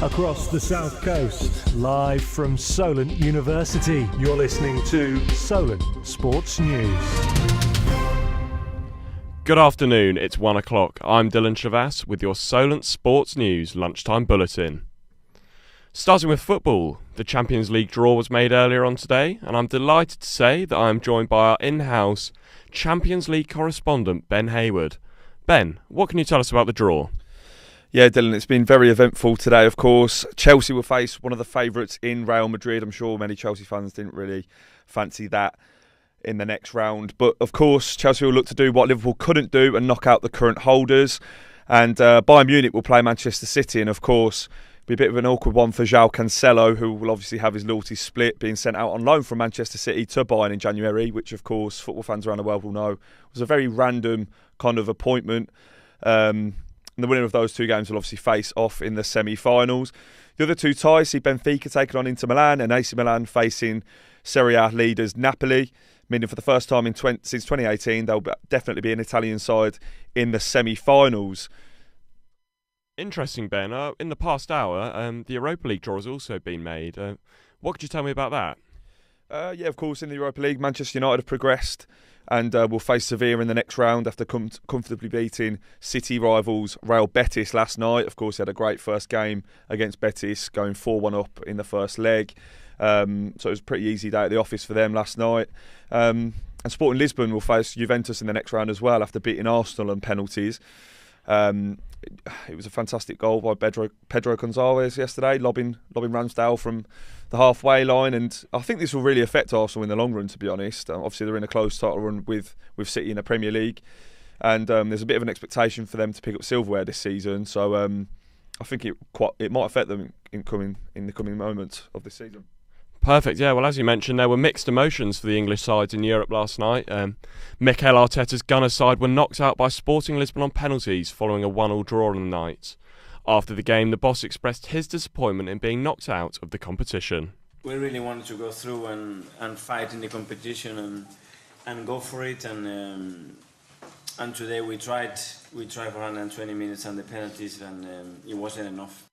across the south coast, live from Solent University. You're listening to Solent Sports News. Good afternoon, it's 1 o'clock. I'm Dylan Chavas with your Solent Sports News lunchtime bulletin. Starting with football, the Champions League draw was made earlier on today, and I'm delighted to say that I am joined by our in-house Champions League correspondent, Ben Hayward. Ben, what can you tell us about the draw? Yeah, Dylan, it's been very eventful today, of course. Chelsea will face one of the favourites in Real Madrid. I'm sure many Chelsea fans didn't really fancy that in the next round. But, of course, Chelsea will look to do what Liverpool couldn't do and knock out the current holders. And Bayern Munich will play Manchester City. And, of course, be a bit of an awkward one for João Cancelo, who will obviously have his loyalty split, being sent out on loan from Manchester City to Bayern in January, which, of course, football fans around the world will know was a very random kind of appointment. And the winner of those two games will obviously face off in the semi-finals. The other two ties see Benfica taking on Inter Milan and AC Milan facing Serie A leaders Napoli, meaning for the first time since 2018 there'll definitely be an Italian side in the semi-finals. Interesting, Ben. In the past hour, the Europa League draw has also been made. What could you tell me about that? Yeah, of course, in the Europa League, Manchester United have progressed and will face Sevilla in the next round after comfortably beating City rivals Real Betis last night. Of course, they had a great first game against Betis, going 4-1 up in the first leg. So it was a pretty easy day at the office for them last night. And Sporting Lisbon will face Juventus in the next round as well after beating Arsenal on penalties. It was a fantastic goal by Pedro Gonzalez yesterday, lobbing Ramsdale from the halfway line, and I think this will really affect Arsenal in the long run, to be honest. Obviously, they're in a close title run with City in the Premier League, and there's a bit of an expectation for them to pick up silverware this season. So I think it might affect them in the coming moments of this season. Perfect, yeah. Well, as you mentioned, there were mixed emotions for the English sides in Europe last night. Mikel Arteta's Gunners side were knocked out by Sporting Lisbon on penalties following a 1-1 draw on the night. After the game, the boss expressed his disappointment in being knocked out of the competition. We really wanted to go through and fight in the competition and go for it. And today we tried for 120 minutes and the penalties, and it wasn't enough.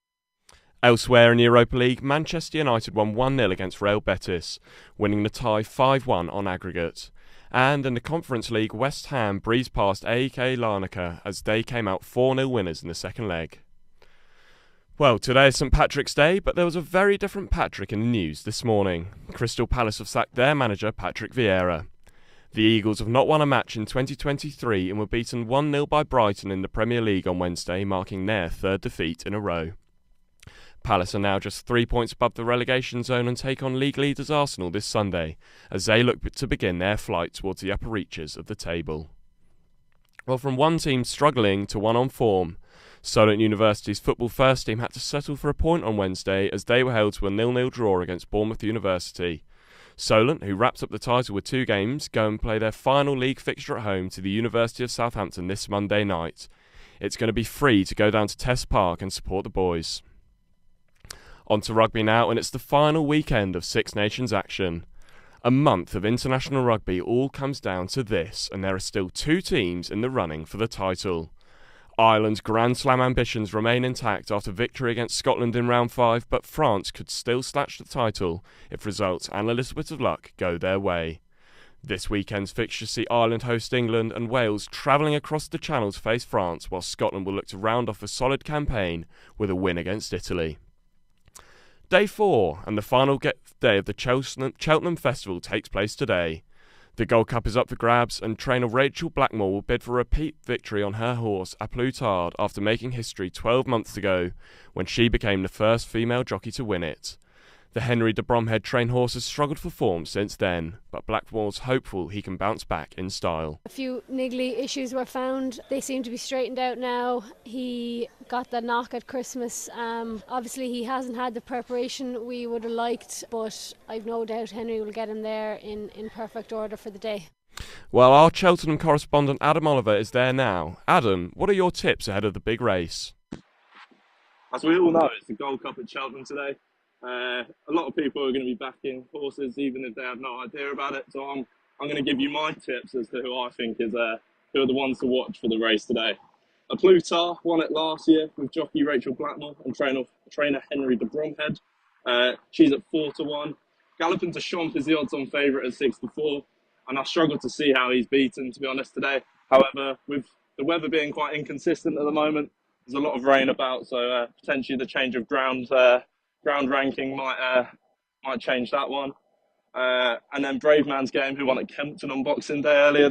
Elsewhere in the Europa League, Manchester United won 1-0 against Real Betis, winning the tie 5-1 on aggregate. And in the Conference League, West Ham breezed past AEK Larnaca as they came out 4-0 winners in the second leg. Well, today is St Patrick's Day, but there was a very different Patrick in the news this morning. Crystal Palace have sacked their manager, Patrick Vieira. The Eagles have not won a match in 2023 and were beaten 1-0 by Brighton in the Premier League on Wednesday, marking their third defeat in a row. Palace are now just 3 points above the relegation zone and take on league leaders Arsenal this Sunday, as they look to begin their flight towards the upper reaches of the table. Well, from one team struggling to one on form, Solent University's football first team had to settle for a point on Wednesday as they were held to a 0-0 draw against Bournemouth University. Solent, who wrapped up the title with 2 games, go and play their final league fixture at home to the University of Southampton this Monday night. It's going to be free to go down to Test Park and support the boys. On to rugby now, and it's the final weekend of Six Nations action. A month of international rugby all comes down to this, and there are still 2 teams in the running for the title. Ireland's Grand Slam ambitions remain intact after victory against Scotland in round 5, but France could still snatch the title if results and a little bit of luck go their way. This weekend's fixtures see Ireland host England and Wales travelling across the Channel to face France, while Scotland will look to round off a solid campaign with a win against Italy. Day 4 and the final day of the Cheltenham Festival takes place today. The Gold Cup is up for grabs, and trainer Rachel Blackmore will bid for a repeat victory on her horse A Plutard after making history 12 months ago when she became the first female jockey to win it. The Henry de Bromhead trained horse has struggled for form since then, but Blackmore's hopeful he can bounce back in style. A few niggly issues were found. They seem to be straightened out now. He got the knock at Christmas. Obviously he hasn't had the preparation we would have liked, but I've no doubt Henry will get him there in perfect order for the day. Well, our Cheltenham correspondent Adam Oliver is there now. Adam, what are your tips ahead of the big race? As we all know, it's the Gold Cup at Cheltenham today. A lot of people are going to be backing horses even if they have no idea about it. So I'm going to give you my tips as to who I think is who are the ones to watch for the race today. A Plutar won it last year with jockey Rachel Blackmore and trainer Henry de Bromhead. She's at 4-1. Galloping to Champ is the odds-on favourite at 6-4, and I struggle to see how he's beaten, to be honest, today. However, with the weather being quite inconsistent at the moment, there's a lot of rain about, so potentially the change of ground ranking might change that one. And then Brave Man's Game, who won at Kempton on Boxing Day earlier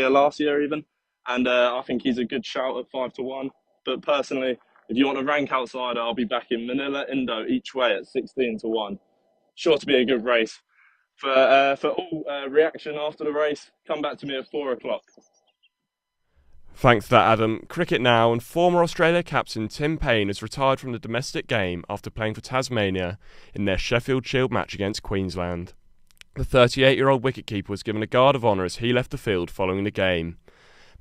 last year even, and I think he's a good shout at 5-1. But personally, if you want to rank outsider, I'll be back in Manila Indo each way at 16-1. Sure to be a good race. For all reaction after the race, come back to me at 4 o'clock. Thanks for that, Adam. Cricket now, and former Australia captain Tim Payne has retired from the domestic game after playing for Tasmania in their Sheffield Shield match against Queensland. The 38-year-old wicketkeeper was given a guard of honour as he left the field following the game.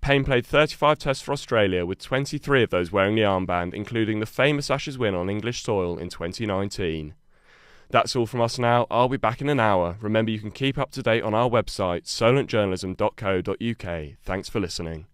Payne played 35 tests for Australia, with 23 of those wearing the armband, including the famous Ashes win on English soil in 2019. That's all from us now. I'll be back in an hour. Remember, you can keep up to date on our website, solentjournalism.co.uk. Thanks for listening.